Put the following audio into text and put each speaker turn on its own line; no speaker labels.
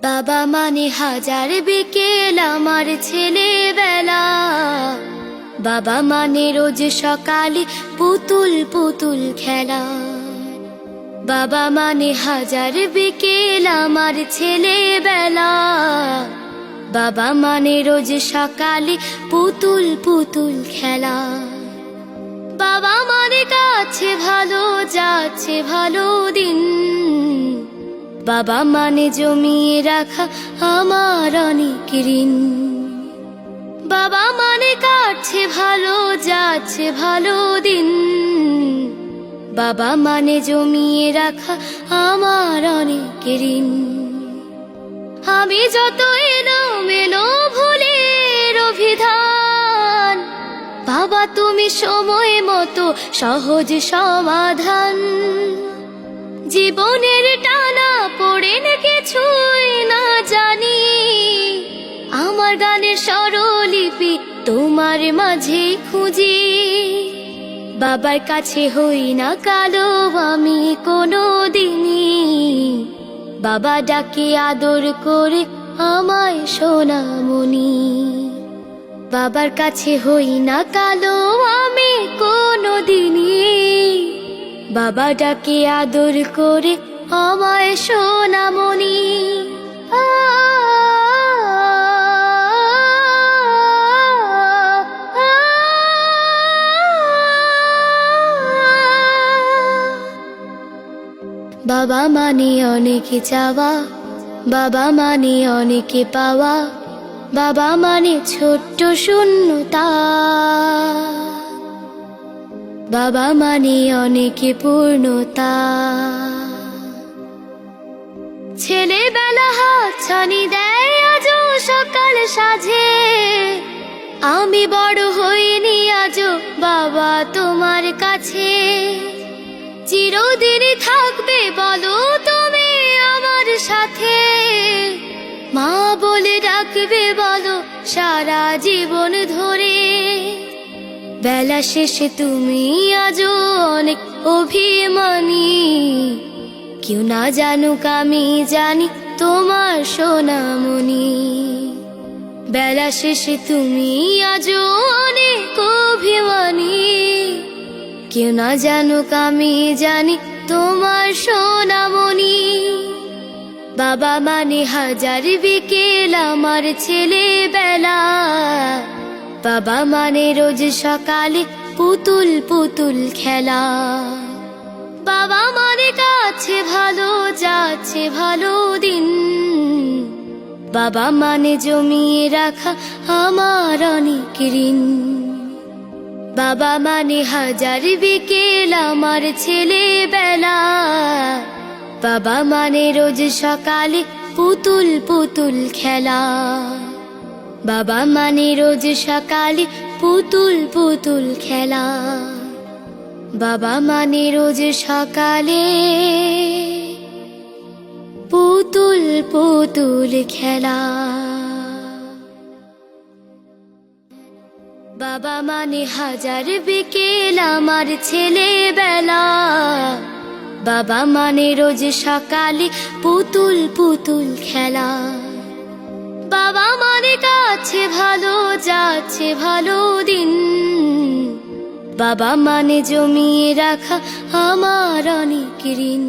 বাবা মানে হাজার বিকেল আমার ছেলেবেলা। বাবা মানে রোজ সকালে পুতুল পুতুল খেলা। বাবা মানে হাজার বিকেল আমার ছেলেবেলা। বাবা মানে রোজ সকালে পুতুল পুতুল খেলা। বাবা মানে কাছে ভালো যাচ্ছে ভালো দিন। বাবা মানে জমিয়ে রাখা আমার অনেক ঋণ। বাবা মানে কাটছে ভালো যাচ্ছে ভালো দিন। বাবা মানে জমিয়ে রাখা আমার অনেক ঋণ। আমি যত এলোমেলো ভুলের অভিধান, বাবা তুমি সময় মতো সহজ সমাধান। জীবনের টানা পড়েন কিছুই না জানি, আমার গানের স্বরলিপি তোমার মাঝে খুঁজি। বাবার কাছে হই না কালো আমি কোনো দিনই, বাবা ডাকে আদর করে আমায় সোনামণি। বাবার কাছে হই না কালো আমি কোনো দিনই, বাবা ডাকে আদর করে আমায় সোনামণি। বাবা মানে অনেক চাওয়া, বাবা মানে অনেক পাওয়া। বাবা মানে ছোট্ট শূন্যতা, বাবা মানে অনেক পূর্ণতা। ছেলেবেলা হাতছানি দেয় আজও সকাল সাজে, আমি বড় হইনি আজও বাবা তোমার কাছে। চিরদিনই থাকবে বলো তুমি আমার সাথে, মা বলে ডাকবে বলো সারা জীবন ধরে। বেলা শেষে তুমি আজও অনেক অভিমানী, কেউ না জানুক আমি জানি তোমার সোনামণি। বেলা শেষে তুমি আজও অনেক অভিমানী, কেউ না জানুক আমি জানি তোমার সোনামণি। বাবা মানে হাজার বিকেল আমার ছেলেবেলা। বাবা মানে রোজ সকালে পুতুল পুতুল খেলা। বাবা মানে কাছে ভালো যাচ্ছে ভালো দিন। বাবা মানে জমিয়ে রাখা আমার অনেক ঋণ। বাবা মানে হাজার বিকেল আমার ছেলেবেলা। বাবা মানে রোজ সকালে পুতুল পুতুল খেলা। বাবা মানে রোজ সকালে পুতুল পুতুল খেলা। বাবা মানে রোজ সকালে পুতুল পুতুল খেলা। বাবা মানে হাজার বিকেল আমার ছেলেবেলা। বাবা মানে রোজ সকালে পুতুল পুতুল খেলা। বাবা মানে কাছে ভালো যাচ্ছে ভালো দিন। বাবা মানে জমিয়ে রাখা আমার অনেক ঋণ।